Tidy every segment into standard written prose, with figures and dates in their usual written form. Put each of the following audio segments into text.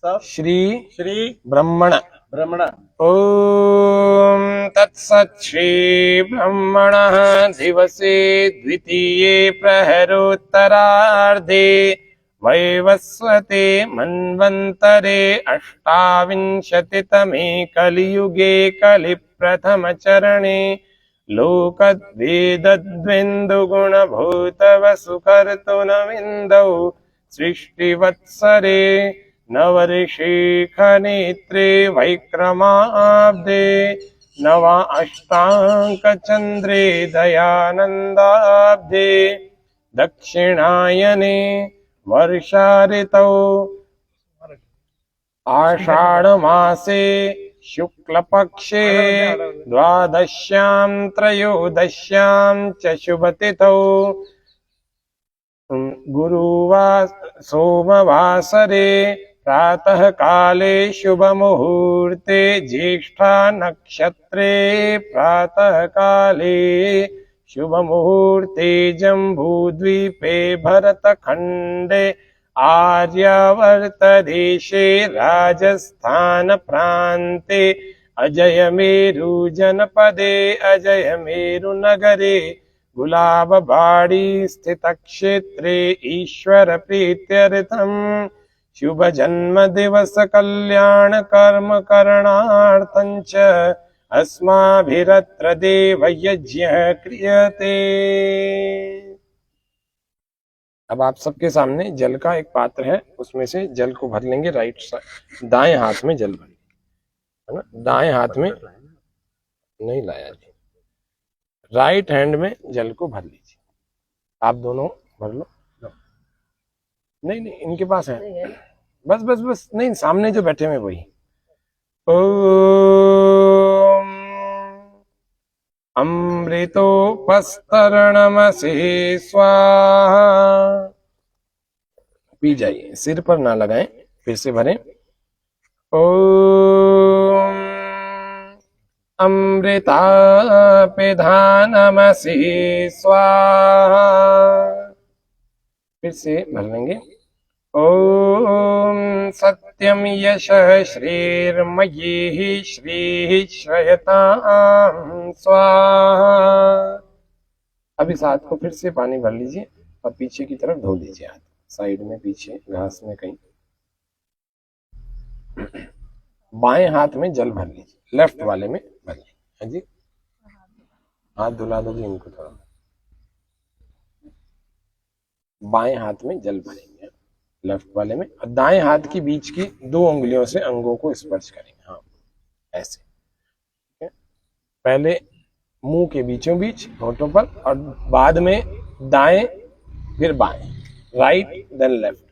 श्री श्री ब्रह्मण ब्रह्मण। ओम तत्सत् श्री ब्रह्मणः दिवसे द्वितीये प्रहरोत्तरार्धे वैवस्वते मन्वन्तरे अष्टाविंशतितमे कलियुगे कलिप्रथमचरणे लोकद्वेदद्वेन्दुगुणभूतवसुकर्तुनविन्दौ सृष्टिवत्सरे नवऋषिखनेत्रे वैक्रमाब्दे नवा अष्टाङ्कचन्द्रे दयानन्दाब्दे दक्षिणायने वर्षा ऋतौ आषाढमासे शुक्लपक्षे द्वादश्यां त्रयोदश्यां च शुभतिथौ सोमवासरे प्रातः काले शुभमुहूर्ते ज्येष्ठा नक्षत्रे प्रातः काले शुभमुहूर्ते जम्बूद्वीपे भरतखण्डे आर्यावर्तदेशे राजस्थान प्रान्ते अजयमेरु जनपदे अजयमेरुनगरे गुलाबबाड़ी स्थित क्षेत्रे ईश्वर प्रीत्यर्थम शुभ जन्म दिवस कल्याण कर्म करणार्थं च अस्माभिरत्र देवयज्ञः क्रियते। अब आप सबके सामने जल का एक पात्र है, उसमें से जल को भर लेंगे। राइट साइड दाएं हाथ में जल भरेंगे, है ना। दाएं हाथ में नहीं लाया जी, राइट हैंड में जल को भर लीजिए। आप दोनों भर लो। नहीं नहीं, इनके पास है। बस बस बस, नहीं, सामने जो बैठे हुए वही। ओम अमृतोपस्तरणमसे स्वाहा। पी जाइए, सिर पर ना लगाएं, फिर से भरें। ओम अमृतापिधानमसि स्वाहा। फिर से भर लेंगे। ओम सत्यम यशः श्रीर्मयीः श्रीः श्रयतां स्वाहा। अब इस हाथ को फिर से पानी भर लीजिए और पीछे की तरफ धो लीजिए। हाथ साइड में, पीछे घास में कहीं। बाएं हाथ में जल भर लीजिए, लेफ्ट वाले में भर लीजिए। हाँ जी, हाथ धुला दो जी इनको थोड़ा। बाएं हाथ में जल भरेंगे लेफ्ट वाले में, और दाएं हाथ की बीच की 2 उंगलियों से अंगों को स्पर्श करेंगे। हाँ, ऐसे। ठीक है, पहले मुंह के बीचों बीच, होठों पर, और बाद में दाएं फिर बाएं, राइट देन लेफ्ट।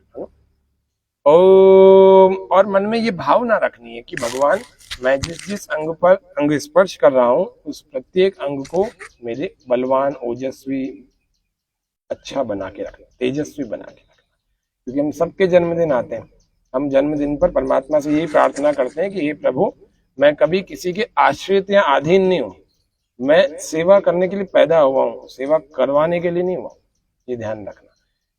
ओम। और मन में ये भावना रखनी है कि भगवान, मैं जिस जिस अंग पर अंग स्पर्श कर रहा हूं, उस प्रत्येक अंग को मेरे बलवान, ओजस्वी, अच्छा बना के रखना, तेजस्वी बना के रखना। क्योंकि हम सबके जन्मदिन आते हैं, हम जन्मदिन पर परमात्मा से यही प्रार्थना करते हैं कि हे प्रभु, मैं कभी किसी के आश्रित या अधीन नहीं हूं, मैं सेवा करने के लिए पैदा हुआ हूं, सेवा करवाने के लिए नहीं हुआ। ये ध्यान रखना,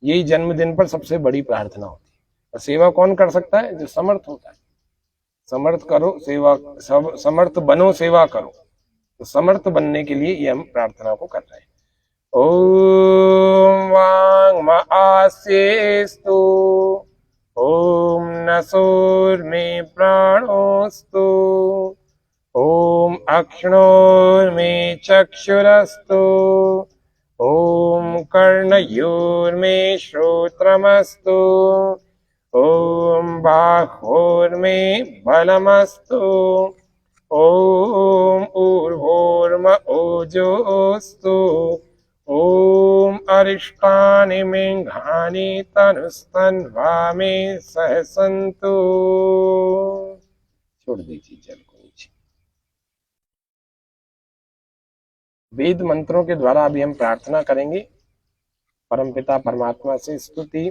यही जन्मदिन पर सबसे बड़ी प्रार्थना होती है। और सेवा कौन कर सकता है? जो समर्थ होता है। समर्थ करो सेवा, समर्थ बनो सेवा करो। तो समर्थ बनने के लिए ये हम प्रार्थना को कर रहे हैं। ओम वांग आस्येस्तु, ओम नसोर्मे प्राणोस्तु, ओम अक्ष्णोर्मे चक्षुरस्तु, ओम कर्णयोर्मे श्रोत्रमस्तु, ओम बाहोर्मे बलमस्तु, ओम ऊर्ध्वोर्म ओजोस्तु, ओम अरिष्टानि मेघानि तनुस्तन्वामे सहसन्तु। छोड़ दीजिए जल को नीचे। वेद मंत्रों के द्वारा अभी हम प्रार्थना करेंगे। परमपिता परमात्मा से स्तुति,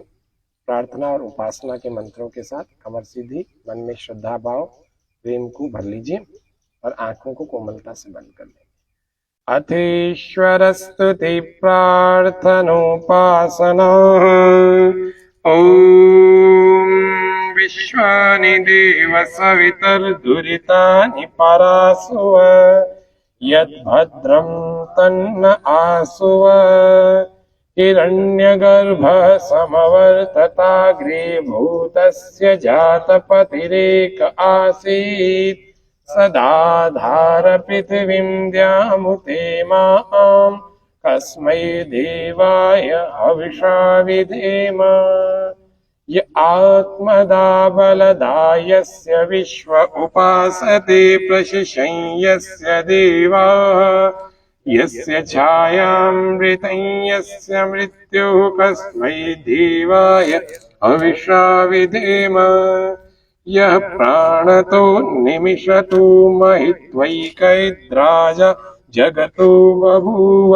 प्रार्थना और उपासना के मंत्रों के साथ कमर सीधी, मन में श्रद्धा भाव, प्रेम को भर लीजिए और आंखों को कोमलता से बंद कर लेंगे। अथीश्वर स्तुति प्रार्थनोपासना। ओम विश्वानि देव सवितर्दुरितानि परासुव यद्भद्रं तन्न आसुव हिरण्यगर्भः समवर्तताग्रे भूतस्य जातपतिरेक आसीत् सदाधार पृथिवीं द्यामुते माम् कस्मै देवाय हविषा विधेम य आत्मदा बलदा यस्य विश्व उपासते प्रशिशं यस्य देवाः यस्य छायामृतं यस्य मृत्युः कस्मै देवाय हविषा विधेम यः प्राणतो निमिषतो महित्वैकैद्राज जगतो बभूव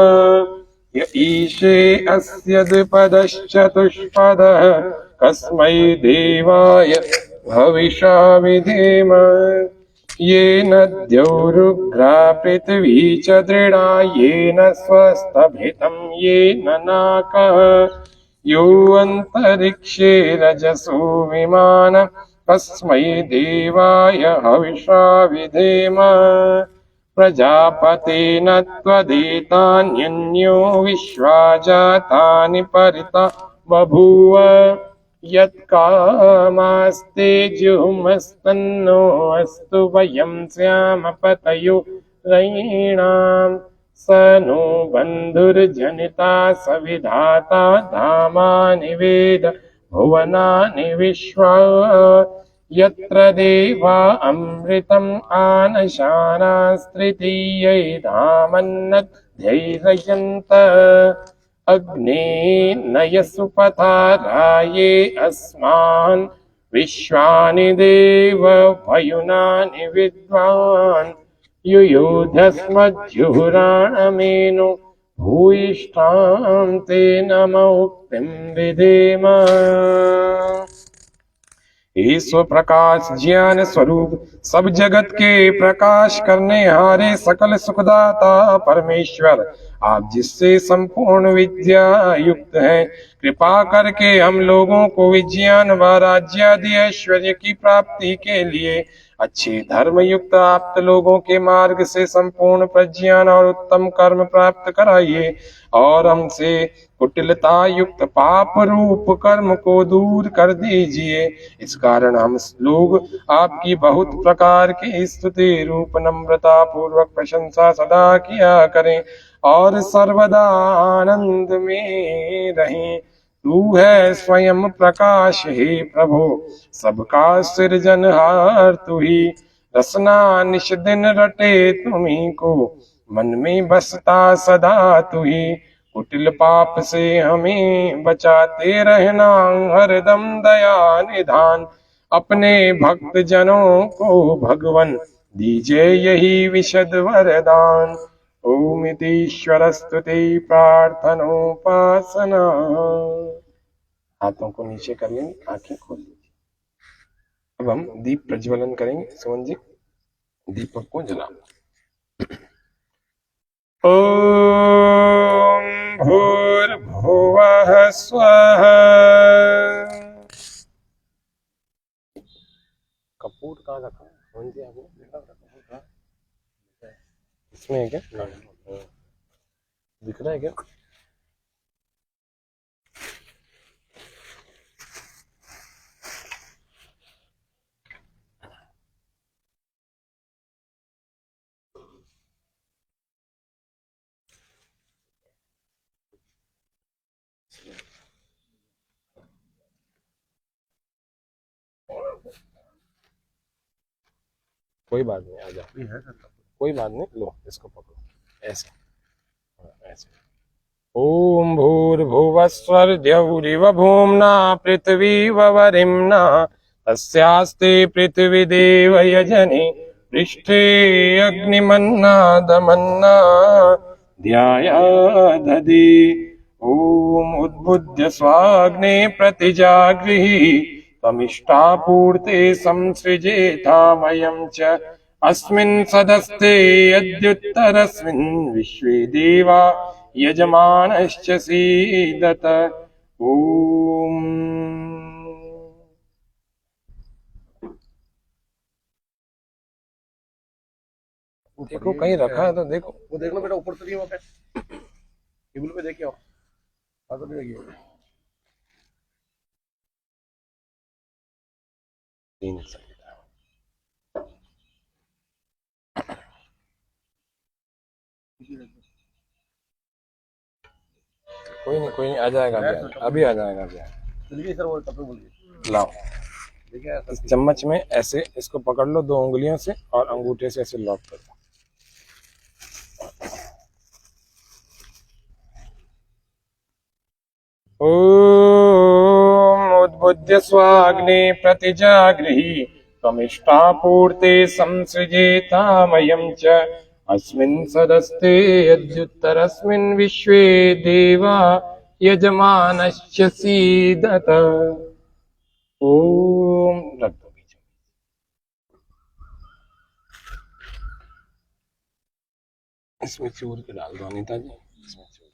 य ईशे अस्य द्विपदश्चतुष्पदः कस्मै देवाय हविषा विधेम येन द्यौरुग्रा पृथिवी च दृढा येन स्वस्थभितं येन नाकः यो अन्तरिक्षे रजसो विमान कस्मै देवाय हविषा विधेम प्रजापतेन त्वदेतान्यन्यो विश्वा जातानि परिता बभूव यत्कामास्ते जुहुमस्तन्नो अस्तु वयं स्याम पतयो रयीणाम् स नो बन्धुर्जनिता सविधाता धामानि वेद भुवनानि विश्वा यत्र देवा अमृतम् आनशानास्तृतीयै धामन्नध्यैरयन्त अग्ने नयसुपथाराये अस्मान् विश्वानि देव वयुनानि विद्वान् युयुधस्मद्युहुराणमेनो भूयिष्ठां ते नमोक्तिं विधेम। ईश्वर प्रकाश ज्ञान स्वरूप सब जगत के प्रकाश करने हारे सकल सुखदाता परमेश्वर आप जिससे संपूर्ण विद्या युक्त हैं कृपा करके हम लोगों को विज्ञान व राज्यादि ऐश्वर्य की प्राप्ति के लिए अच्छे धर्म युक्त आप्त लोगों के मार्ग से संपूर्ण प्रज्ञान और उत्तम कर्म प्राप्त कराइए और हमसे कुटिलता युक्त पाप रूप कर्म को दूर कर दीजिए। इस कारण हम लोग आपकी बहुत प्रकार की स्तुति रूप नम्रता पूर्वक प्रशंसा सदा किया करें और सर्वदा आनंद में रहें। तू है स्वयं प्रकाश हे प्रभु सबका सृजनहार तू ही रसना निश दिन रटे तुम्ही को मन में बसता सदा तू ही कुटिल पाप से हमें बचाते रहना हरदम दया निधान अपने भक्त जनों को भगवन दीजिए यही विशद वरदान। ओम ईश्वर स्तुति प्रार्थनोपासना। हाथों को नीचे कर लेंगे आंखें खोल लीजिए। अब हम दीप प्रज्वलन करेंगे। सुमन जी दीपक को जलाओ। ओम भूर्भुवः स्वः। कपूर कहाँ रखा? सुमन जी आपने इसमें है क्या? दिख रहा है क्या? कोई बात नहीं, आ जाओ। कोई बात नहीं, लो इसको पकड़ो ऐसे ऐसे। ओम भूर्भुवस्वर्द्यौरिव भूम्ना पृथ्वी वरिम्ना तस्यास्ते पृथ्वी देव यजने पृष्ठे अग्निमन्नादमन्ना ध्यायादधि। ओम उद्बुद्ध स्वाग्ने प्रतिजागृहि तमिष्टापूर्ते संसृजेथा वयं च अस्मिन् सदस्ते अद्युत्तरस्मिन् विश्वे देवा यजमानश्च सीदत। ओम देखो कहीं रखा है तो देखो। वो देख लो बेटा, ऊपर तो नहीं है वहाँ पे, टेबल पे देखिए। हाँ तो नहीं लगी है। 3 संविधा। कोई नहीं आ जाएगा, अभी आ जाएगा, अभी आ जाएगा। चलिए सर, वो तब बोलिए। लाओ, देखिए इस चम्मच में ऐसे इसको पकड़ लो 2 उंगलियों से और अंगूठे से ऐसे लॉक कर दो। ओम उद्बुद्ध स्वाग्ने प्रतिजागृहि त्वमिष्टापूर्ते संसृजेतामयं च अस्मिन् सदस्ते यद्युत्तरस्मिन् विश्वे देवा यजमानश्च सीदत। ओम रख दो बीच में। इसमें चूर के डाल दो अनीता जी, इसमें चूर के।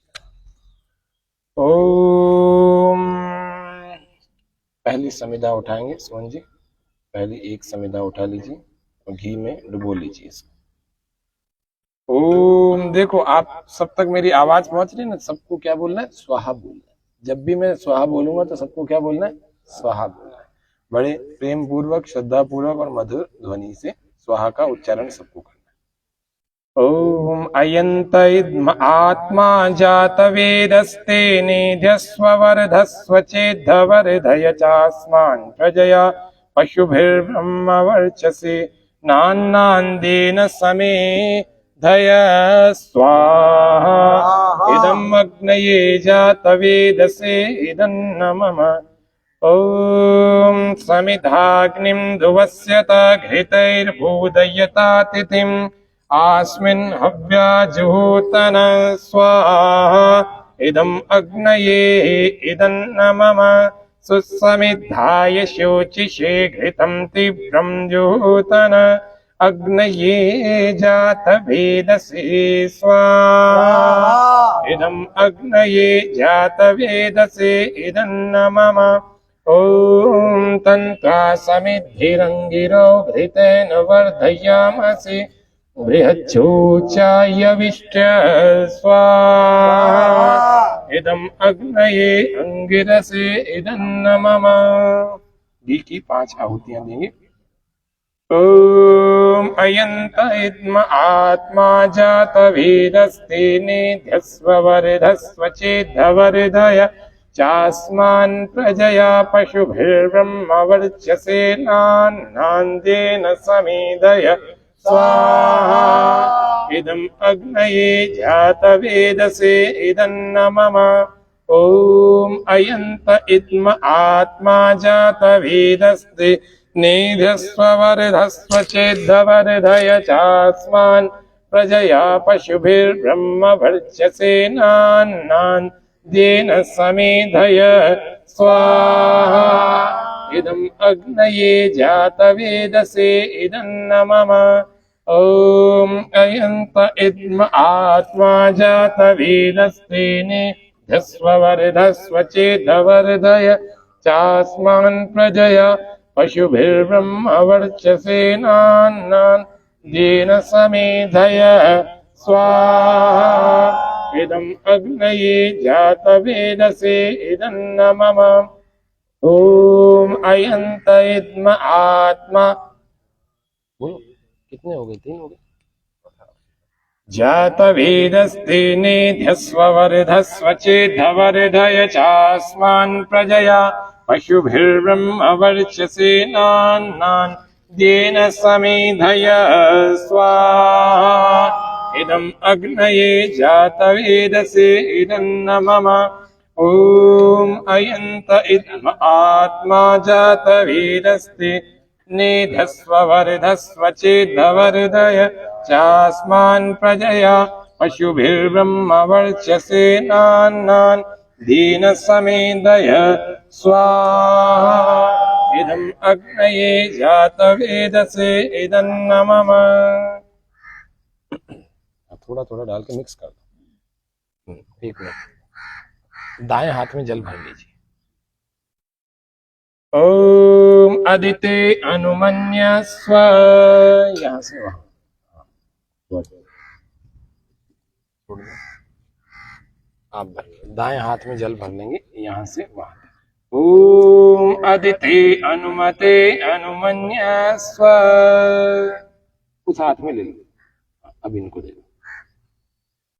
ओम पहली समिधा उठाएंगे सुमन जी, पहली एक समिधा उठा लीजिए और घी में डुबो लीजिए इसको। ओम देखो आप सब तक मेरी आवाज पहुंच रही है ना, सबको क्या बोलना है? स्वाहा बोलना है। जब भी मैं स्वाहा बोलूंगा तो सबको क्या बोलना है? स्वाहा बोलना है। बड़े प्रेम पूर्वक, श्रद्धा पूर्वक और मधुर ध्वनि से स्वाहा का उच्चारण सबको करना है। ओम अयंत इद्म आत्मा जात वेदस्ते निध्यस्व वर्धस्व चेद्धवर्धय चास्मान् प्रजया पशुभिर्ब्रह्म वर्चसे नान्नान्देन समे धय स्वाहा इदम् अग्नये जातवेदसे इदन्न मम। ॐ समिधाग्निं धुवस्यत घृतैर्भूदयता तिथिम् आस्मिन् हव्याजुहोतन स्वाहा इदम् अग्नये इदन्न मम। सुसमिद्धाय शोचिषे घृतं तीव्रं जुहोतन अग्नये जात वेदसे स्वाहा इदम् अग्नये जात वेदसे इदन्न मम। ॐ तन्त्वा समिद्धिरङ्गिरो घृतेन वर्धयामसि बृहच्छोचायविष्ट स्वाहा इदम् अग्नये अंगिरसे इदन्न मम। घी की 5 आहुतियां देंगे। ओम अयंत इद्म आत्मा जात वीरस्ते निध्यस्व वर्धस्व चेद्धवर्धय चास्मान् प्रजया पशुभिर्ब्रह्म वर्चसे नान्नान्देन समेधय स्वाहा इदम् अग्नये जातवेदसे इदन्न मम। ओम अयंत इद्म आत्मा जातवेदस्ते निध्यस्व वर्धस्व चेद्धवर्धय चास्मान् प्रजया पशुभिर्ब्रह्म वर्चसे नान्नान्देन समेधय स्वाहा इदम् अग्नये जातवेदसे इदन्न मम। ॐ अयन्त इद्म आत्मा जातवेदस्ते निध्यस्व वर्धस्व चेद्धवर्धय चास्मान् प्रजया पशुभिर्ब्रह्म वर्चसे नान्नान्देन समेधय स्वाहा इदम् अग्नये जातवेदसे इदन्न मम। ओम अयंत इद्म आत्मा, बोलो कितने हो गए? 3 हो गए। जातवेदस्ते निध्यस्व वर्धस्व चेद्धवर्धय चास्मान् प्रजया पशुभिर्ब्रह्म वर्चसे नान्नान्देन समेधय स्वाहा इदम् अग्नये जातवेदसे इदन्न मम। ओम अयंत इद्म आत्मा जातवेदस्ते निध्यस्व वर्धस्व चेद्धवर्धय चास्मान् प्रजया पशुभिर्ब्रह्म वर्चसे नान्नान्देन समेधय स्वाहा इदम् अग्नये जातवेदसे इदन्न मम। थोड़ा थोड़ा डाल के मिक्स कर दो। 1 मिनट। दाएं हाथ में जल भर लीजिए। ओम अदिते अनुमन्यस्व, यहां से वहां छोड़ दो। आप भर, दाएं हाथ में जल भर लेंगे यहाँ से वहां तक। ओम अदिति अनुमते अनुमन्यस्व, उस हाथ में ले लो, अब इनको दे लो।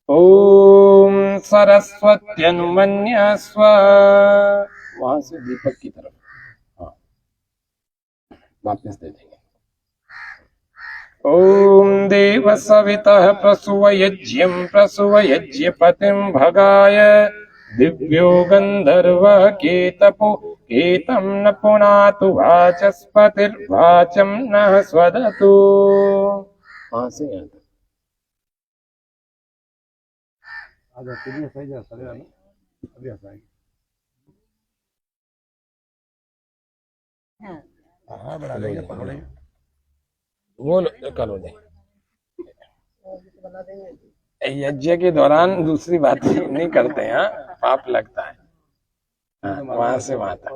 ओम सरस्वत्यनुमन्यस्व, वहां से दीपक की तरफ, हाँ वापस दे देंगे। ओम देव सवितः प्रसुवयज्ञं प्रसुवयज्ञपतिं भगाय दिव्यो गंधर्व केतपो केतं न पुनातु वाचस्पतिर्वाचं न स्वदतु। वहां से यहाँ तक। आजा तुझे सही जा सही ना अभी हंसाएंगे। हाँ बना लेंगे पकड़ेंगे। वो करो दे। यज्ञ के दौरान दूसरी बात नहीं करते हैं, पाप लगता है। हाँ, वहां से वहां तक,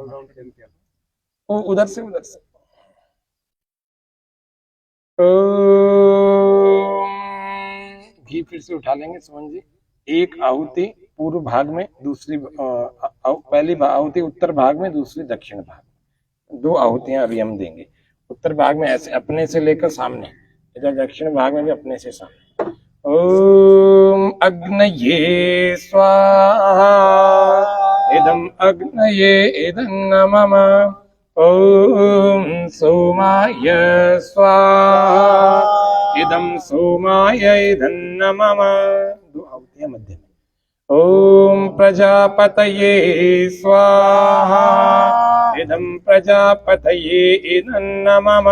वो उधर से उधर से। घी फिर से उठा लेंगे सुमन जी। एक आहुति पूर्व भाग में, दूसरी पहली आहुति उत्तर भाग में, दूसरी दक्षिण भाग में। 2 आहुतियां अभी हम देंगे। उत्तर भाग में ऐसे अपने से लेकर सामने, इधर दक्षिण भाग में भी अपने से सामने। ओम अग्नये स्वाहा इदम अग्नये इदं नमः। ओम सोमाय स्वाहा इदं सोमाय इदं नमः। 2 आहुतियां मध्य में। ओम प्रजापतये स्वाहा इदं प्रजापतये इदं नमः।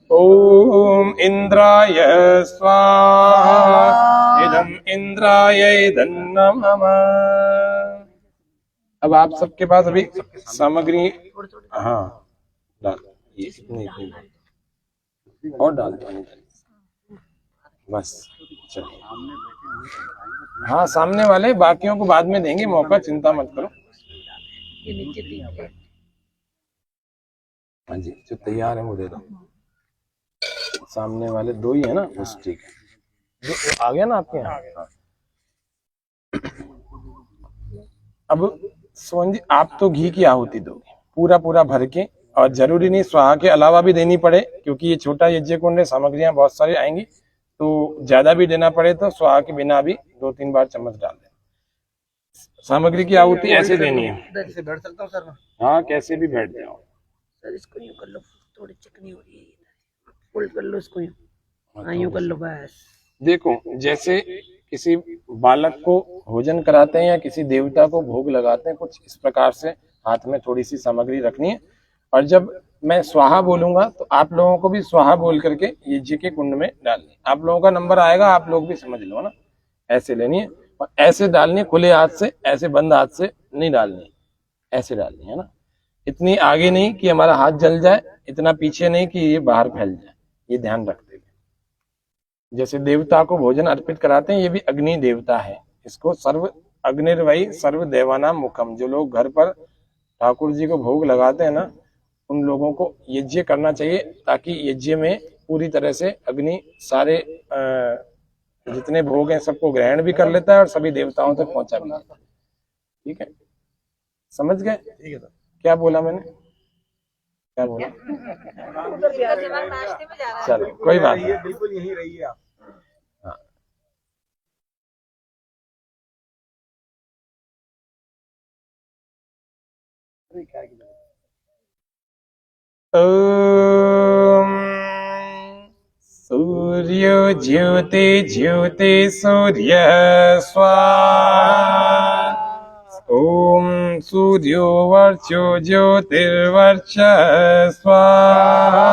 ओम इंद्राय स्वाहा इदं इंद्राय इदं नमः। अब आप सबके पास अभी सामग्री, हाँ डाल, ये इतनी और डाल दो बस। चलिए, हाँ सामने वाले, बाकियों को बाद में देंगे मौका, चिंता मत करो। हाँ जी, जो तैयार है वो दे दो। सामने वाले 2 ही है ना, बस ठीक है। जो आ गया ना आपके यहाँ। हाँ। अब सोन जी आप तो घी की आहुति दोगे पूरा पूरा भर के, और जरूरी नहीं स्वाहा के अलावा भी देनी पड़े, क्योंकि ये छोटा यज्ञ कुंड है, सामग्रियां बहुत सारी आएंगी, तो ज्यादा भी देना पड़े तो स्वाहा के बिना भी 2-3 बार चम्मच डाल दें। सामग्री की आहुति ऐसे देनी है। कैसे बैठ सकता हूँ सर मैं? हाँ कैसे भी बैठ जाओ सर। इसको यूं कर लो, थोड़ी चिकनी हो रही है, उल्ट कर लो इसको यूं। हाँ यूं कर लो बस। देखो जैसे किसी बालक को भोजन कराते हैं या किसी देवता को भोग लगाते हैं, कुछ इस प्रकार से हाथ में थोड़ी सी सामग्री रखनी है, और जब मैं स्वाहा बोलूंगा तो आप लोगों को भी स्वाहा बोल करके यज्ञ के कुंड में डालनी। आप लोगों का नंबर आएगा, आप लोग भी समझ लो ना, ऐसे लेनी है और ऐसे डालनी, खुले हाथ से, ऐसे बंद हाथ से नहीं डालनी, ऐसे डालनी है ना। इतनी आगे नहीं कि हमारा हाथ जल जाए, इतना पीछे नहीं कि ये बाहर फैल जाए, ये ध्यान रखते हुए। जैसे देवता को भोजन अर्पित कराते हैं, ये भी अग्नि देवता है, इसको सर्व अग्निर्वै सर्व देवानाम मुखम। जो लोग घर पर ठाकुर जी को भोग लगाते हैं ना, उन लोगों को यज्ञ करना चाहिए, ताकि यज्ञ में पूरी तरह से अग्नि सारे जितने भोग हैं सबको ग्रहण भी कर लेता है और सभी देवताओं तक पहुंचा भी लेता है। ठीक है, समझ गए? ठीक है सर। क्या बोला मैंने, क्या बोला? चलो कोई बात नहीं, बिल्कुल यही रहिए आप। हाँ। ओम सूर्यो ज्योति ज्योति सूर्य स्वाहा। ओम सूर्यो वर्चो ज्योतिर्वर्च स्वाहा।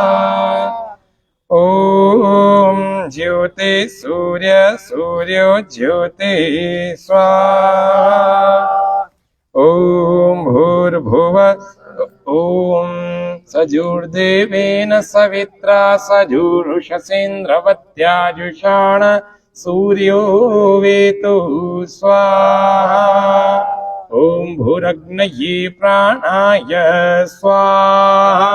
ओम ज्योति सूर्य सूर्यो ज्योति स्वाहा। ओम भूर्भुवः ओम सजुर्देवेन सवित्रा सजुरुषसेन्द्रवत्याजुषाण सूर्यो वेतु स्वाहा। ओम भूरग्नये प्राणाय स्वाहा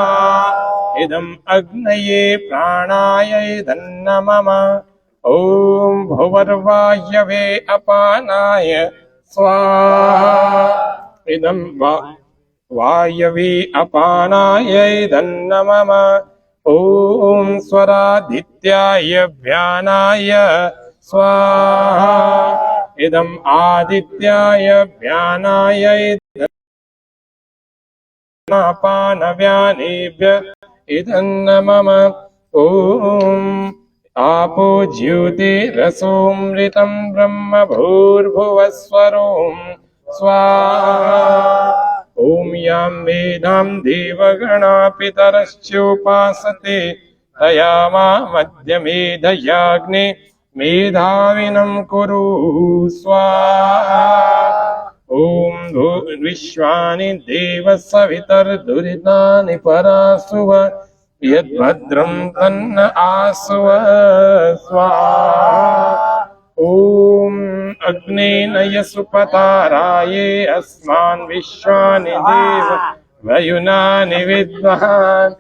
इदम् अग्नये प्राणाय इदं नमः। ओम भुवर्वायवे अपानाय स्वाहा इदं वायवे अपानाय इदं नमः ओम स्वरादित्याय व्यानाय स्वाहा इदं आदित्याय व्यानाय अपानव्यानेभ्य इदं नमः ओम आपो ज्योतिरसोमृतं ब्रह्म भूर्भुवस्वरों स्वाहा ओम यां वेदां देवगणा पितरश्चोपासते तया मा मध्यमेधयाग्ने मेधाविनं कुरु स्वाहा ओम विश्वानि देव सवितर्दुरितानि परासुव यद्भद्रं तन्न आसुव स्वाहा ओम अग्नेन यसुपताराये अस्मान् विश्वानि देव वयुनानि विद्वान्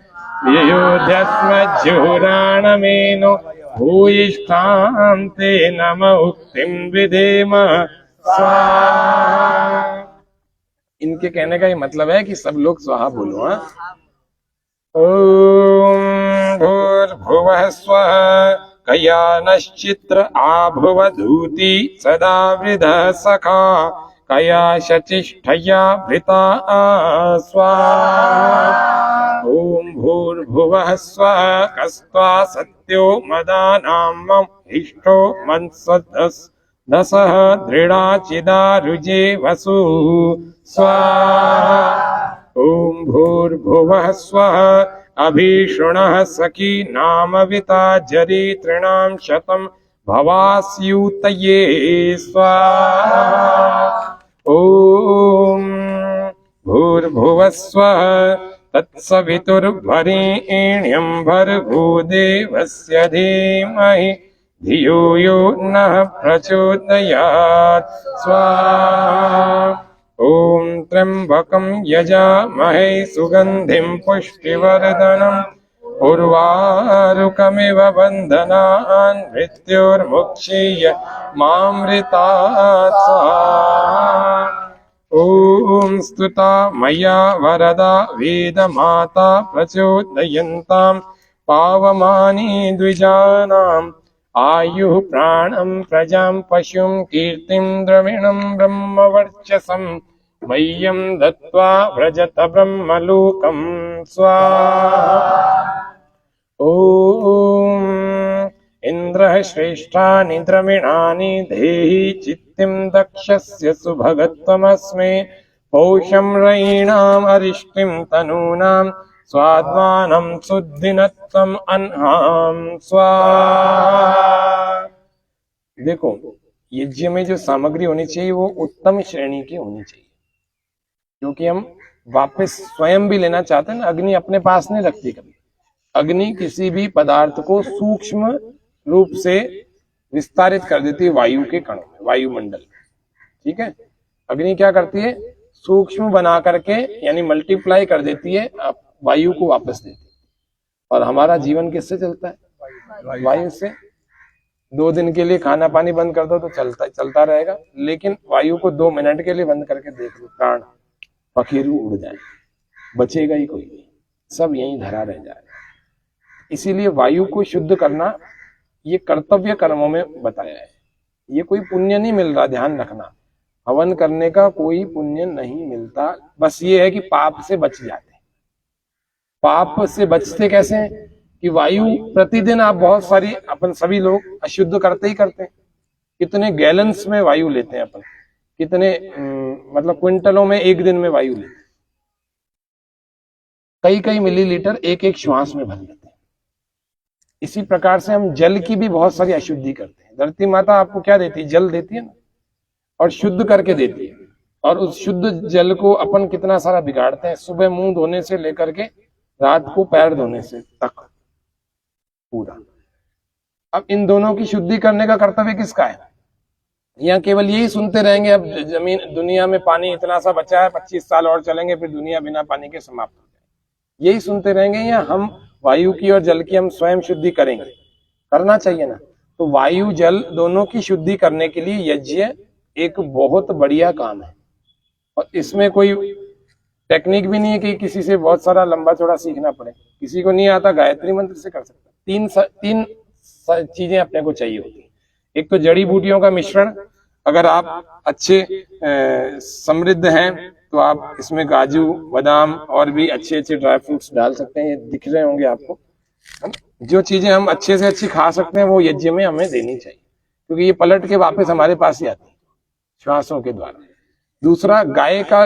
युयोध्यस्मज्जुहुराणमेनो भूयिष्ठां ते नम उक्तिं विधेम स्वाहा। इनके कहने का ये मतलब है कि सब लोग स्वाहा बोलो। हाँ, ओम भूर्भुवः स्वः कयानश्चित्र आभुवधूति सदा वृधः सखा कया शचिष्ठया भृता स्वाहा ओम भूर्भुवः स्वः कस्त्वा सत्यो मदानां हिष्ठो मनसदस् दसः दृढाचिदारुजे वसु स्वाहा ओम भूर्भुवः स्वः अभीषुणः सखी नामविता जरितॄणां शतं भवास्यूतये स्वाहा ओम भूर्भुवः स्वः तत्सवितुर्वरेण्यं भर्गो देवस्य धीमहि धियो यो नः प्रचोदयात् स्वाहा ओम त्र्यंबकं यजामहे सुगंधिं पुष्टिवर्धनम् उर्वारुकमिव बन्धनान् मृत्युर्मुक्षीय मामृतात् स्वाहा ओम स्तुता मया वरदा वेदमाता प्रचोदयन्तां पावमानी द्विजानाम् आयुः प्राणं प्रजां पशुं कीर्तिं द्रविणं ब्रह्मवर्चसं मह्यं दत्त्वा व्रजत ब्रह्मलोकं स्वाहा ओम इन्द्रः श्रेष्ठानि द्रविणानि देहि चित्तिं दक्षस्य सुभगत्वमस्मे पौषं रयीणाम् अरिष्टिं तनूनां स्वाद्मानं सुद्दिनत्वम् अह्नां स्वाहा। देखो, यज्ञ में जो सामग्री होनी चाहिए वो उत्तम श्रेणी की होनी चाहिए, क्योंकि हम वापस स्वयं भी लेना चाहते हैं ना। अग्नि अपने पास नहीं रखती कभी। अग्नि किसी भी पदार्थ को सूक्ष्म रूप से विस्तारित कर देती है वायु के कणों में, वायुमंडल में। ठीक है, अग्नि क्या करती है? सूक्ष्म बना करके यानी मल्टीप्लाई कर देती है, वायु को वापस देती है। और हमारा जीवन किससे चलता है? वायु से। 2 दिन के लिए खाना पानी बंद कर दो तो चलता रहेगा, लेकिन वायु को 2 मिनट के लिए बंद करके देख लो, प्राण पखेरु उड़ जाए, बचेगा ही कोई नहीं, सब यहीं धरा रह जाएगा। इसीलिए वायु को शुद्ध करना ये कर्तव्य कर्मों में बताया है। ये कोई पुण्य नहीं मिल रहा, ध्यान रखना। हवन करने का कोई पुण्य नहीं मिलता, बस ये है कि पाप से बच जाते। पाप से बचते कैसे हैं कि वायु प्रतिदिन आप बहुत सारी, अपन सभी लोग अशुद्ध करते ही करते हैं। कितने गैलन्स में वायु लेते हैं अपन, कितने मतलब क्विंटलों में एक दिन में वायु लेते हैं। कई मिलीलीटर एक श्वास में भर लेते हैं। इसी प्रकार से हम जल की भी बहुत सारी अशुद्धि करते हैं। धरती माता आपको क्या देती है? जल देती है ना, और शुद्ध करके देती है। और उस शुद्ध जल को अपन कितना सारा बिगाड़ते हैं, सुबह मुंह धोने से लेकर के रात को पैर धोने से तक पूरा। अब इन दोनों की शुद्धि करने का कर्तव्य किसका है? यहाँ केवल यही सुनते रहेंगे, अब जमीन दुनिया में पानी इतना सा बचा है, 25 साल और चलेंगे फिर दुनिया बिना पानी के समाप्त हो जाएगी, यही सुनते रहेंगे। या हम वायु की और जल की हम स्वयं शुद्धि करेंगे? करना चाहिए ना। तो तो वायु जल दोनों की शुद्धि करने के लिए यज्ञ एक बहुत बढ़िया काम है। और इसमें कोई टेक्निक भी नहीं है कि किसी से बहुत सारा लंबा चौड़ा सीखना पड़े। किसी को नहीं आता गायत्री मंत्र से कर सकता। तीन चीजें अपने को चाहिए होती है। एक तो जड़ी बूटियों का मिश्रण, अगर आप अच्छे समृद्ध हैं तो आप इसमें काजू बादाम और भी अच्छे अच्छे ड्राई फ्रूट्स डाल सकते हैं, ये दिख रहे होंगे आपको, है ना। जो चीजें हम अच्छे से अच्छी खा सकते हैं वो यज्ञ में हमें देनी चाहिए, क्योंकि ये पलट के वापस हमारे पास ही आती है श्वासों के द्वारा। दूसरा गाय का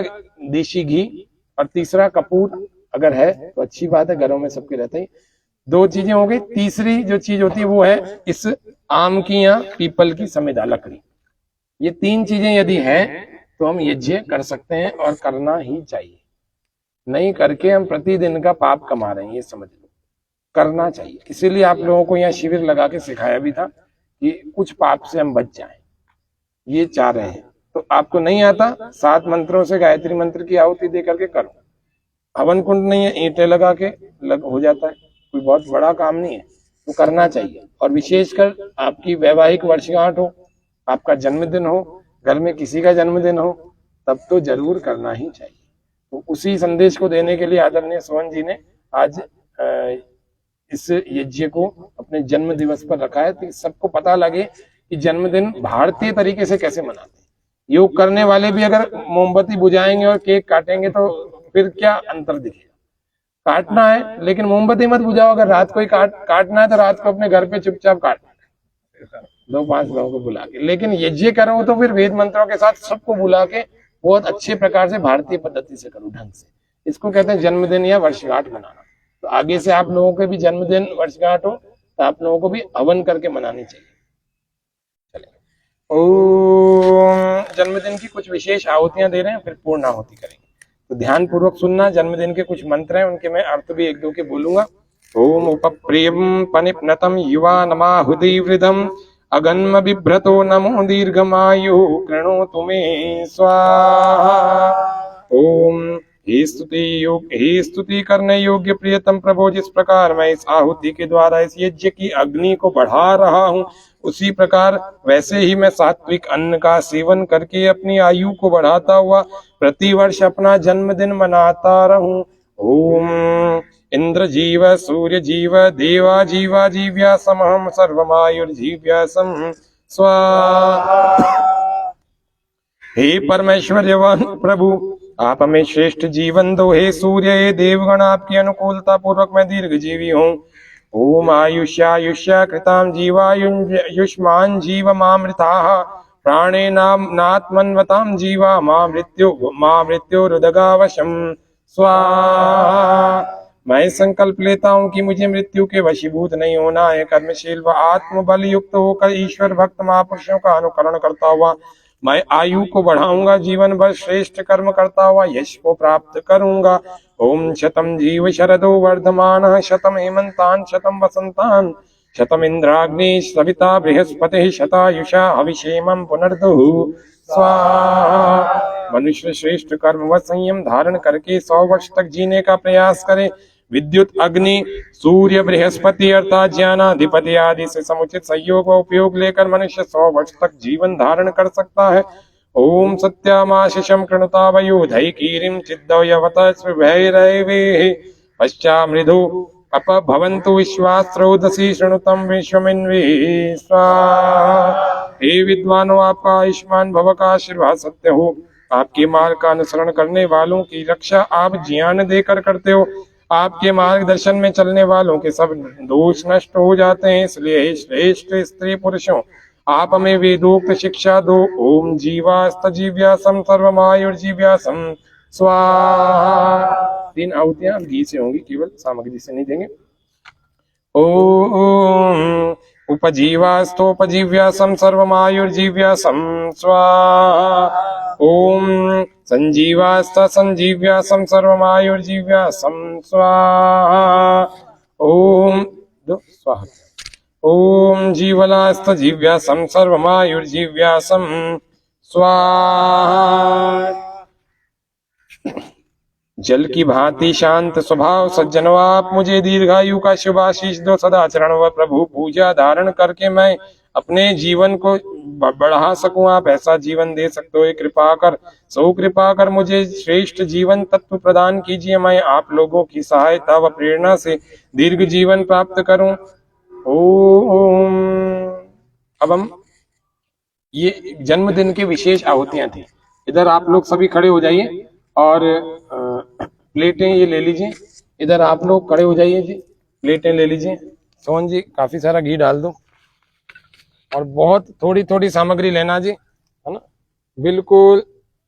देशी घी, और तीसरा कपूर अगर है तो अच्छी बात है, घरों में सबके रहते ही। दो चीजें हो गई। तीसरी जो चीज होती है वो है इस आम की या पीपल की समिधा, लकड़ी। ये तीन चीजें यदि हैं तो हम यज्ञ कर सकते हैं और करना ही चाहिए। नहीं करके हम प्रतिदिन का पाप कमा रहे हैं, ये समझ लो। करना चाहिए। इसीलिए आप लोगों को यहाँ शिविर लगा के सिखाया भी था कि कुछ पाप से हम बच जाएं, ये चाह रहे हैं। तो आपको नहीं आता, 7 मंत्रों से गायत्री मंत्र की आहुति दे करके करो। हवन कुंड नहीं है, ईंटें लगा के हो जाता है, कोई बहुत बड़ा काम नहीं है, तो करना चाहिए। और विशेषकर आपकी वैवाहिक वर्षगांठ हो, आपका जन्मदिन हो, घर में किसी का जन्मदिन हो, तब तो जरूर करना ही चाहिए। तो उसी संदेश को देने के लिए आदरणीय सोहन जी ने आज इस यज्ञ को अपने जन्म दिवस पर रखा है, तो सबको पता लगे कि जन्मदिन भारतीय तरीके से कैसे मनाते हैं। योग करने वाले भी अगर मोमबत्ती बुझाएंगे और केक काटेंगे तो फिर क्या अंतर दिखेगा। काटना है लेकिन मोमबत्ती मत बुझाओ। अगर रात को ही काटना है तो रात को अपने घर पे चुपचाप काटना है, 2-5 लोगों को बुला के। लेकिन यज्ञ करो तो फिर वेद मंत्रों के साथ सबको बुला के बहुत अच्छे प्रकार से भारतीय पद्धति से करो, ढंग से। इसको कहते हैं जन्मदिन या वर्षगांठ मनाना। तो आगे से आप लोगों के भी जन्मदिन वर्षगांठ हो तो आप लोगों को भी हवन करके मनानी चाहिए। ओम। जन्मदिन की कुछ विशेष आहुतियां दे रहे हैं, फिर पूर्ण आहुति करेंगे, तो ध्यान पूर्वक सुनना। जन्मदिन के कुछ मंत्र हैं, उनके मैं अर्थ भी 1-2 के बोलूंगा। ओम उपप्रियम पनिपनतम युवा नमाहुति वृदम अगन्म बिभ्रतो नमो दीर्घमायु कृणोतु मे स्वाहा। ओम हे स्तुति करने योग्य प्रियतम प्रभु, जिस प्रकार मैं इस आहुति के द्वारा इस यज्ञ की अग्नि को बढ़ा रहा हूँ, उसी प्रकार वैसे ही मैं सात्विक अन्न का सेवन करके अपनी आयु को बढ़ाता हुआ प्रतिवर्ष अपना जन्मदिन मनाता रहूं। ओम इंद्र जीव सूर्य जीव देवा जीवा जीव्या समहम सर्वमायुर्जीव्यासम स्वाहा। हे परमेश्वरवान प्रभु, आप हमें श्रेष्ठ जीवन दो। हे सूर्य, हे देवगण, आपकी अनुकूलता पूर्वक मैं दीर्घ जीवी हूँ। ओम आयुष्या कृतां जीवायुष्मान जीव मामृताः प्राणे नात्मन्वतां जीवा मा मृत्युरुदगावशम स्वाहा। मैं संकल्प लेता हूँ कि मुझे मृत्यु के वशीभूत नहीं होना है। कर्मशील व आत्मबल युक्त होकर ईश्वर भक्त महापुरुषों का अनुकरण करता हुआ मैं आयु को बढ़ाऊंगा, जीवन भर श्रेष्ठ कर्म करता हुआ यश को प्राप्त करूंगा। ओम शतम जीव शरदो वर्धमान शतम हेमंतान शतम वसंतान शतम इंद्राग्नि सविता बृहस्पति शतायुषा हविषेमं पुनर्दुः स्वाहा। मनुष्य श्रेष्ठ कर्म व संयम धारण करके 100 वर्ष तक जीने का प्रयास करे। विद्युत अग्नि सूर्य बृहस्पति अर्थात ज्ञानाधिपति आदि से समुचित सहयोग व उपयोग लेकर मनुष्य 100 वर्ष तक जीवन धारण कर सकता है। ओम सत्यामाशिषम कृणुता वयोधै कीरिम चिद्दवयवत स्विभैरैवेः पश्चामृधो अपभवन्तु विश्वास्रौदसी शृणुतम विश्वमिन्वे स्वाहा। हे विद्वानों, आपका आयुष्मान भव का आशीर्वाद सत्य हो। आपके मार्ग का अनुसरण करने वालों की रक्षा आप ज्ञान देकर करते हो। आपके मार्गदर्शन में चलने वालों के सब दोष नष्ट हो जाते हैं। इसलिए श्रेष्ठ स्त्री पुरुषों, आप हमें वेदोक्त शिक्षा दो। ओम जीवास्तजीव्यासम सर्वमायुर्जीव्यासम स्वाहा। 3 आहुतियां घी से होंगी, केवल सामग्री से नहीं देंगे। ओम उपजीवास्तोपजीव्यासम सर्वमायुर्जीव्यासम स्वाहा। ओम संजीवास्त संजीव्यासम सर्वमायुर्जीव्यासम स्वाहा। ओम स्वाहा। ओम जीवलास्त जीव्यासम सर्वमायुर्जीव्यासम स्वाहा। जल की भांति शांत स्वभाव सज्जनों, आप मुझे दीर्घायु का शुभ आशीष दो। सदाचरण व प्रभु पूजा धारण करके मैं अपने जीवन को बढ़ा सकूं, आप ऐसा जीवन दे सकते हो। ये कृपा कर, सो कृपा कर मुझे श्रेष्ठ जीवन तत्व प्रदान कीजिए। मैं आप लोगों की सहायता व प्रेरणा से दीर्घ जीवन प्राप्त करूं। ओम। अब हम ये जन्मदिन की विशेष आहुतियां थी। इधर आप लोग सभी खड़े हो जाइए और प्लेटें ये ले लीजिए। इधर आप लोग खड़े हो जाइए जी, प्लेटें ले लीजिए। सोहन जी काफी सारा घी डाल दो और बहुत थोड़ी थोड़ी सामग्री लेना जी, है ना। बिल्कुल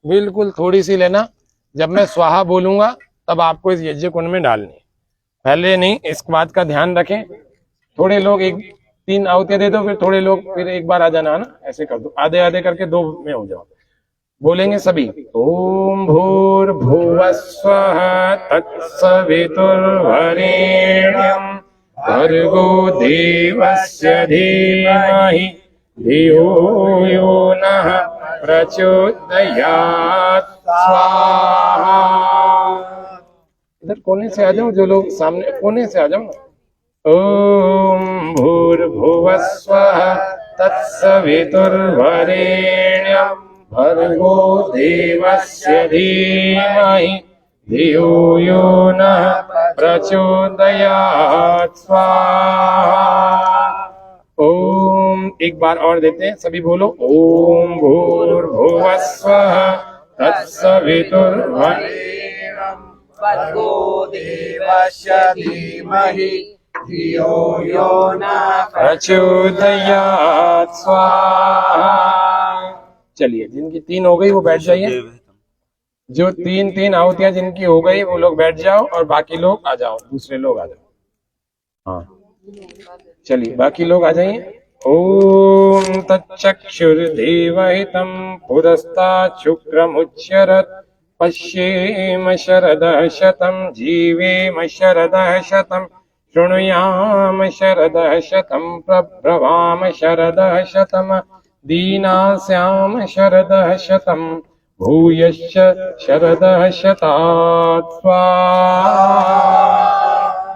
बिल्कुल थोड़ी सी लेना। जब मैं स्वाहा बोलूंगा तब आपको इस यज्ञ कुंड में डालनी है, पहले नहीं। इस बात का ध्यान रखें। थोड़े लोग एक 3 आहुतियां दे दो, फिर थोड़े लोग फिर एक बार आ जाना, है ना। ऐसे कर दो, आधे आधे करके 2 में हो जाओ। बोलेंगे सभी। ओम भूर्भुवः स्वः तत्सवितुर्वरेण्यं भर्गो देवस्य धीमहि धियो यो नः प्रचोदयात् स्वाहा। इधर कोने से आ जाओ, जो लोग सामने कोने से आ जाओ ना। ओम भूर्भुवः स्वः तत्सवितुर्वरेण्यं भर्गो देवस्य धीमहि धियो यो नः प्रचोदयात् स्वाहा। ओम एक बार और देते हैं, सभी बोलो। ओम भूर्भुवः स्वः तत्सवितुर्वरेण्यं भर्गो देवस्य धीमहि धियो यो नः प्रचोदयात् स्वाहा। चलिए, जिनकी 3 हो गई वो बैठ जाइए। जो 3 आहुतियां जिनकी हो गई वो लोग बैठ जाओ और बाकी लोग आ जाओ, दूसरे लोग आ जाओ। हाँ चलिए, बाकी लोग आ जाइए। ओम तच्चक्षुर्देवहितं पुरस्तात् शुक्रमुच्चरत् पश्येम शरदः शतं जीवेम शरदः शतं शृणुयाम शरदः शतं प्रब्रवाम शरदः शतं दीनास्याम शरदः शतं भूयश्च शरदः शतात् स्वाहा।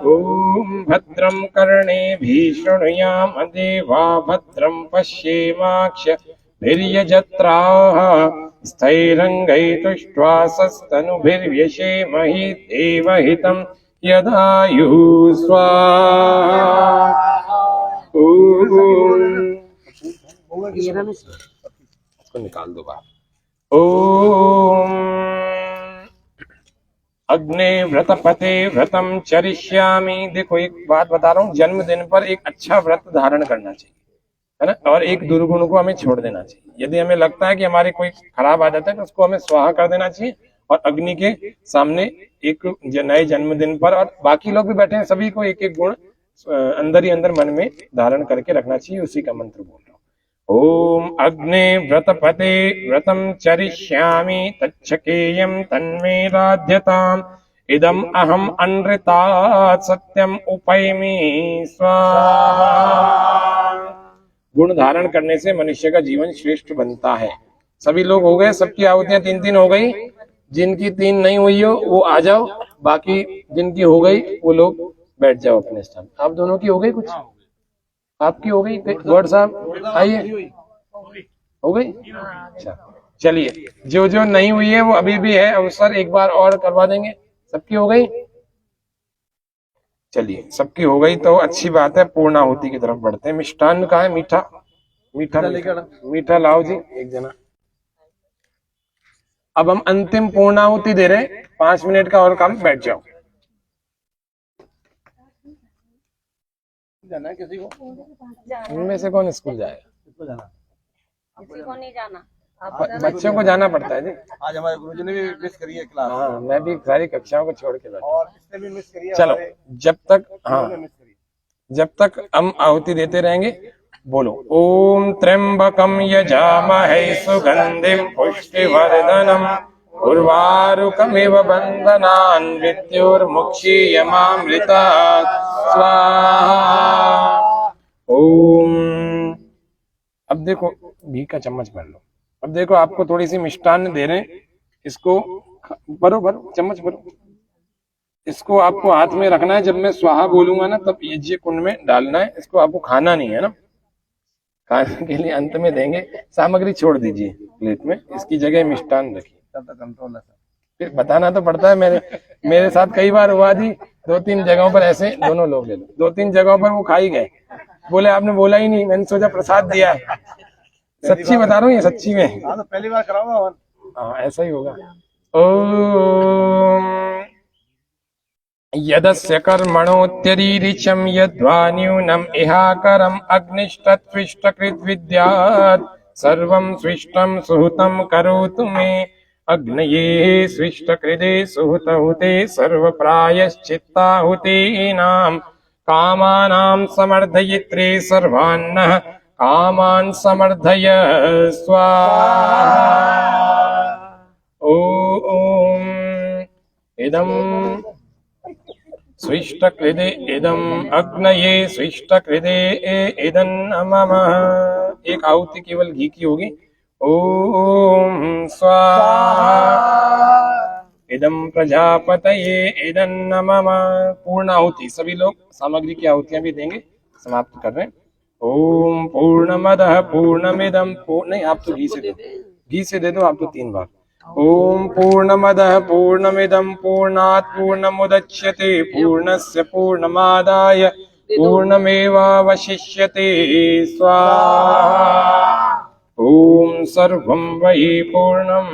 ओम भद्रं कर्णेभिः शृणुयाम देवा भद्रं पश्येमाक्षभिर्यजत्राः स्थैरङ्गैतुष्ट्वासस्तनुभिर्व्यशेमहि देवहितं यदायुः स्वाहा। इसको निकाल दो बाहर। ओम अग्ने व्रतपते व्रतम चरिष्यामि। देखो एक बात बता रहा हूँ, जन्मदिन पर एक अच्छा व्रत धारण करना चाहिए, है ना। और एक दुर्गुण को हमें छोड़ देना चाहिए। यदि हमें लगता है कि हमारे कोई खराब आदत है तो उसको हमें स्वाहा कर देना चाहिए और अग्नि के सामने एक नए जन्मदिन पर, और बाकी लोग भी बैठे हैं, सभी को एक एक गुण अंदर ही अंदर मन में धारण करके रखना चाहिए। उसी का मंत्र बोल रहा हूँ। ओम अग्ने व्रतपते व्रतं चरिष्यामि तच्छकेयं तन्मे राध्यताम् इदम् अहम् अनृतात् सत्यम् उपैमि स्वाहा। गुण धारण करने से मनुष्य का जीवन श्रेष्ठ बनता है। सभी लोग हो गए, सबकी आहुतियां 3 हो गई। जिनकी 3 नहीं हुई हो वो आ जाओ, बाकी जिनकी हो गई वो लोग बैठ जाओ अपने स्थान। आप दोनों की हो गई? कुछ आपकी हो गई? गौड़ साहब आइए, हो गई? अच्छा चलिए, जो जो नहीं हुई है वो अभी भी है अवसर, एक बार और करवा देंगे। सबकी हो गई? चलिए, सबकी हो गई तो अच्छी बात है। पूर्णाहुति की तरफ बढ़ते हैं। मिष्टान्न कहाँ है? मीठा मीठा मीठा लाओ जी, एक जना। अब हम अंतिम पूर्णाहुति दे रहे हैं, 5 मिनट का और काम, बैठ जाओ। जाना है किसी को? इनमें से कौन स्कूल जाएगा? किसको जाना? किसी को नहीं जाना, बच्चों को जाना पड़ता है जी। आज हमारे गुरुजी ने भी मिस करी है क्लास। हाँ, मैं भी सारी कक्षाओं को छोड़ के बैठा। और इसने भी मिस करी है। चलो, जब तक मिस करी। जब तक हम आहुति देते रहेंगे, बोलो। ओम त्र्यंबकम यजामहे सुगंधिम पुष्टिवर्धनम उर्वारुकमिव बंधनान् मृत्युर्मुक्षीयमामृतात् स्वाहा। ओम। अब देखो, घी का चम्मच भर लो। अब देखो, आपको थोड़ी सी मिष्टान्न दे रहे हैं, इसको भरो भरो, चम्मच भरो। इसको आपको हाथ में रखना है। जब मैं स्वाहा बोलूंगा ना तब यज्ञ कुंड में डालना है। इसको आपको खाना नहीं है ना। खाने के लिए अंत में देंगे, सामग्री छोड़ दीजिए प्लेट में, इसकी जगह मिष्ठान रखिए। तब तक कंट्रोल है सर। फिर बताना तो पड़ता है, मेरे साथ कई बार हुआ जी, 2-3 जगहों पर ऐसे, दोनों लोग ले लो, 2-3 जगहों पर वो खा ही गए, बोले आपने बोला ही नहीं, मैंने सोचा प्रसाद दिया है। सच्ची बता रहा हूँ, ये सच्ची में। हाँ तो पहली बार कराऊंगा हवन। हाँ ऐसा ही होगा। ओम यदस्य कर्मणोत्यरीरिचं यद्वा न्यूनम् इहाकरम् अग्निष्टत्विष्टकृत् विद्यात् सर्वं स्विष्टं सुहुतं करोतु मे अग्नये स्विष्टकृते सुहुतहुते सर्वप्रायश्चित्ताहुतीनां कामानां समर्धयित्रे सर्वान्नः कामान् समर्धय स्वाहा। ओम इदं स्विष्टकृते इदम् अग्नये स्विष्टकृते इदं नमः। एक आहुति केवल घी की होगी। ओम स्वाहा इदं प्रजापतये इदं नमः। पूर्ण आहुति, सभी लोग सामग्री की आहुतियां भी देंगे। समाप्त कर रहे हैं। ओम पूर्णमदः पूर्णमिदं नहीं, आप तो घी से दो, घी से दे दो आप तो 3 बार। ओम पूर्णमदः पूर्णमिदं पूर्णात् पूर्णमुदच्यते पूर्णस्य पूर्णमादाय पूर्णमेवावशिष्यते स्वाहा। ओम सर्वं वै पूर्णं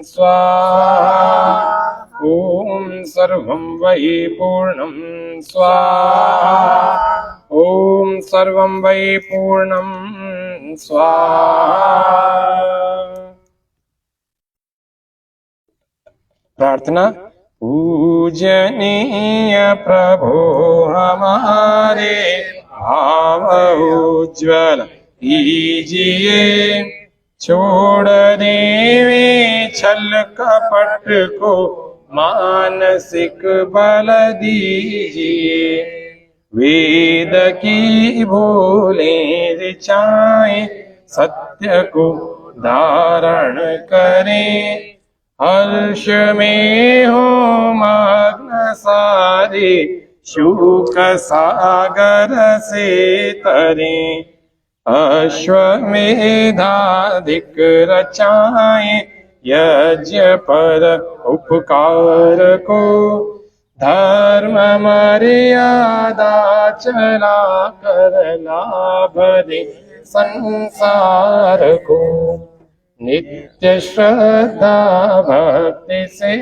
स्वाहा। ओम सर्वं वै पूर्णं स्वाहा। ओम सर्वं वै पूर्णं स्वाहा। प्रार्थना। पूजनीय प्रभो हमारे भाव उज्ज्वल कीजिए, छोड़ देवे छल कपट को मानसिक बल दीजिए। वेद की भूलें ऋचाएं सत्य को धारण करें, हर्ष में हो मग्न सारे शोक सागर से तरें। अश्वमेधाधिक रचाएं यज्ञ पर उपकार को, धर्म मर्यादा चला कर लाभ दे संसार को। नित्य श्रद्धा भक्ति से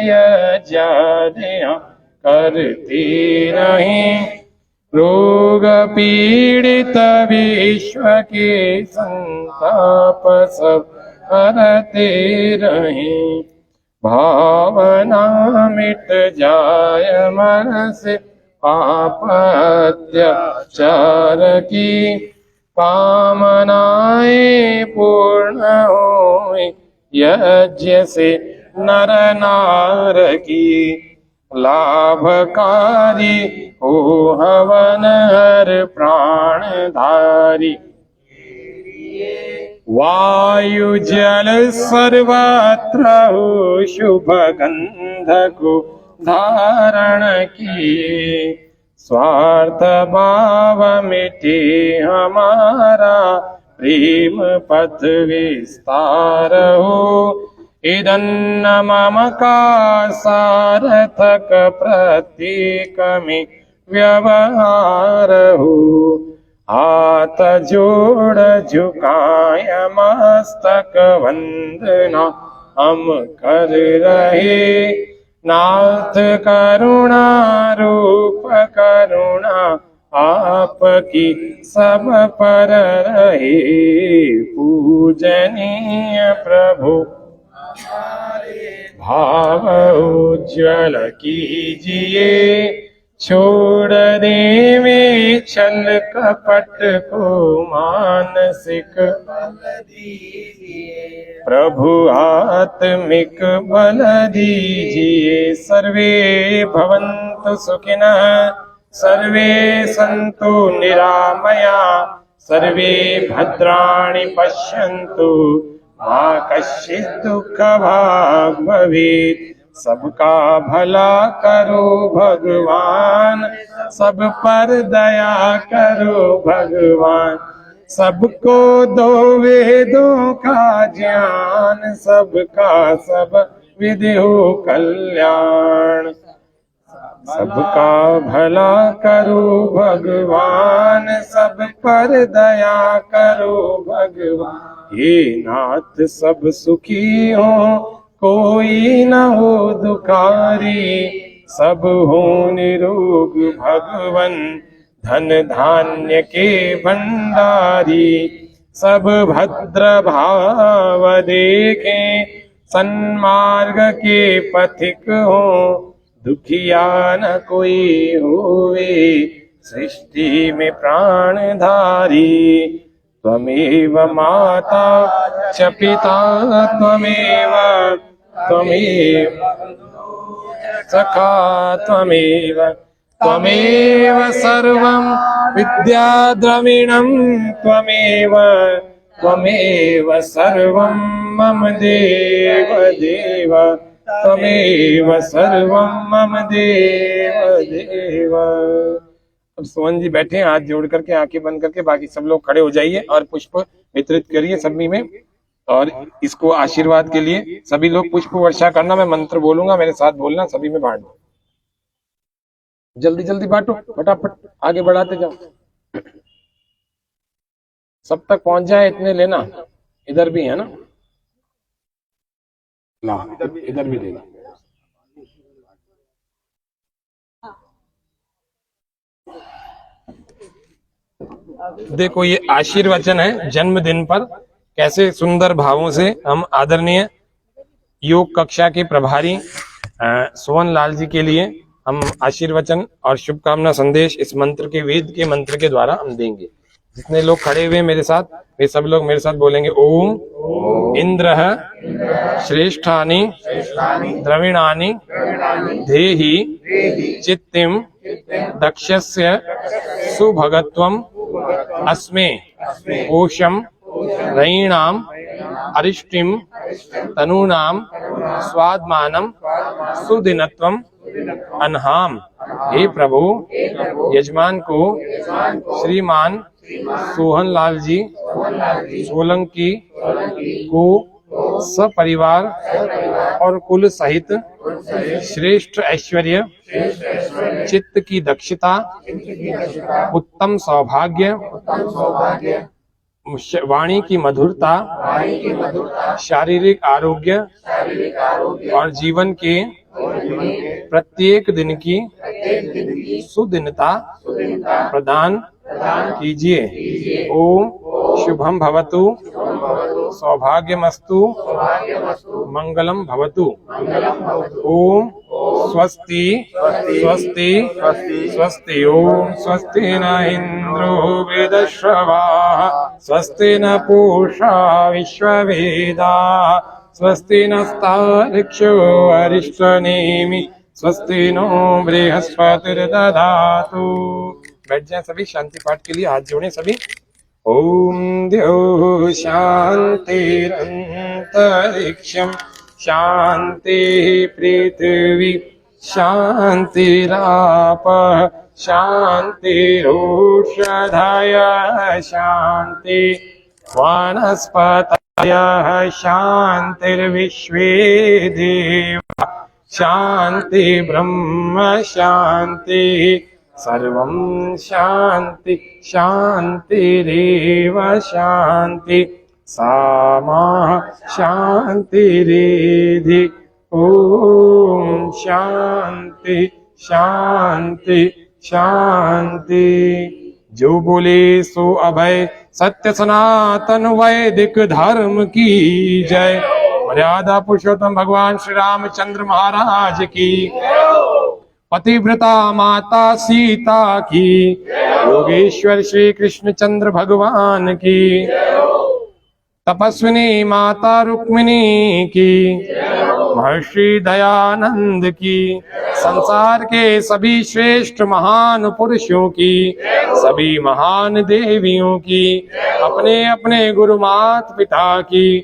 यज्ञ करती रहें, रोग पीड़ित विश्व के संताप सब हरते रहें। भावना मिट जाय मन से पाप अत्याचार की, कामनाएं पूर्ण होए यज्ञ से नर नार की। लाभकारी हो हवन हर प्राणधारी, वायु जल सर्वत्र हो शुभ गंध को धारण किए। स्वार्थ भाव मिटे हमारा प्रेम पथ विस्तार हो, इदन्न मम का सार्थक प्रत्येक में व्यवहार हो। हाथ जोड़ झुकाय मस्तक वंदना हम कर रहे, नाथ करुणा रूप करुणा आपकी सब पर रहे। पूजनीय प्रभु भाव उज्ज्वल कीजिए, छोड़ देवे छल कपट को मानसिक बल दीजिए। प्रभु आत्मिक बल दीजिए। सर्वे भवन्तु सुखिनः, सर्वे सन्तु निरामया, सर्वे भद्राणि पश्यन्तु, मा कश्चित् दुःख भाग् भवेत्। सबका भला करो भगवान, सब पर दया करो भगवान, सबको दो वेदों का ज्ञान, सबका सब विधि हो कल्याण। सबका भला करो भगवान, सब पर दया करो भगवान। हे नाथ सब सुखी हो, कोई न हो दुखारी, सब हो निरोग भगवन, धन धान्य के भंडारी। सब भद्र भाव देखें, सन्मार्ग के पथिक हो, दुखिया न कोई होवे, सृष्टि में प्राणधारी। त्वमेव माता च पिता त्वमेव, त्वमेव सखा त्वमेव, त्वमेव सर्वं विद्याद्रविणं त्वमेव, त्वमेव सर्वं मम देव देव, त्वमेव सर्वं मम देव देव। अब सोहन जी बैठे हैं हाथ जोड़ करके, आंखें बंद करके, बाकी सब लोग खड़े हो जाइए और पुष्प वितरित करिए सभी में। और इसको आशीर्वाद के लिए सभी लोग पुष्प वर्षा करना, मैं मंत्र बोलूंगा, मेरे साथ बोलना, सभी में बांट दो। जल्दी जल्दी बांटो, फटाफट आगे बढ़ाते जाओ, सब तक पहुंच जाए इतने लेना। इधर भी है ना, ला इधर भी लेना। देखो ये आशीर्वचन है जन्मदिन पर, कैसे सुंदर भावों से हम आदरणीय योग कक्षा के प्रभारी सोहन लाल जी के लिए हम आशीर्वचन और शुभकामना संदेश इस मंत्र के, वेद के मंत्र के द्वारा हम देंगे। जितने लोग खड़े हुए मेरे साथ, वे सब लोग मेरे साथ बोलेंगे ओम इंद्रः श्रेष्ठानि द्रविणानि देहि चित्तिम दक्षस्य सुभगत्वम अस्मे कोशम रयीणाम अरिष्टिम तनूनाम स्वादमानम सुदिनत्वम अनहाम। हे प्रभु, यजमान को श्रीमान सोहन लाल जी सोलंकी को सपरिवार और कुल सहित श्रेष्ठ ऐश्वर्य, चित्त की दक्षता, उत्तम सौभाग्य, वाणी की मधुरता, शारीरिक आरोग्य और जीवन के प्रत्येक दिन की सुदिनता प्रदान कीजिए। ओम शुभम भवतु, सौभाग्यमस्तु, मंगलम भवतु। ओम स्वस्ति स्वस्ति स्वस्ति। ओम स्वस्ति न इंद्रो वेदश्रवाः, स्वस्ति न पूषा विश्ववेदाः, स्वस्ति नस्तार्क्ष्यो अरिष्टनेमि, स्वस्ति नो बृहस्पतिर्दधातु। बैठ जाए सभी, शांति पाठ के लिए हाथ जोड़ें सभी। ओम द्यौः शान्तिरन्तरिक्षं शान्तिः, पृथिवी शान्तिरापः शान्तिरोषधयः शान्ति, वनस्पतयः शान्तिर्विश्वे देवा शान्ति, ब्रह्म शान्ति, सर्वं शान्ति शान्तिरेव शान्ति, सामा शान्तिरेधि। ओम शांति शांति शांति। जो बोले सो अभय, सत्य सनातन वैदिक धर्म की जय। मर्यादा पुरुषोत्तम भगवान श्री रामचंद्र महाराज की, पतिव्रता माता सीता की, योगेश्वर श्री कृष्ण चंद्र भगवान की, तपस्विनी माता रुक्मिणी की, महर्षि दयानंद की, संसार के सभी श्रेष्ठ महान पुरुषों की, सभी महान देवियों की, अपने अपने गुरु माता पिता की,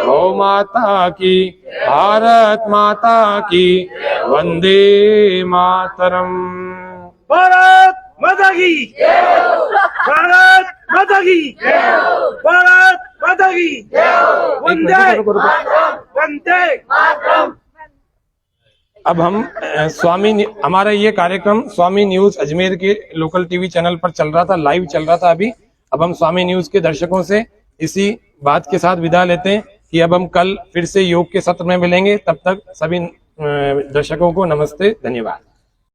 गौ माता की, भारत माता की, वंदे मातरम। भारत माता की, भारत माता की भारत माता की वंदे वंदे। अब हम हमारा ये कार्यक्रम स्वामी न्यूज अजमेर के लोकल टीवी चैनल पर चल रहा था, लाइव चल रहा था अभी। अब हम स्वामी न्यूज के दर्शकों से इसी बात के साथ विदा लेते हैं कि अब हम कल फिर से योग के सत्र में मिलेंगे। तब तक सभी दर्शकों को नमस्ते, धन्यवाद।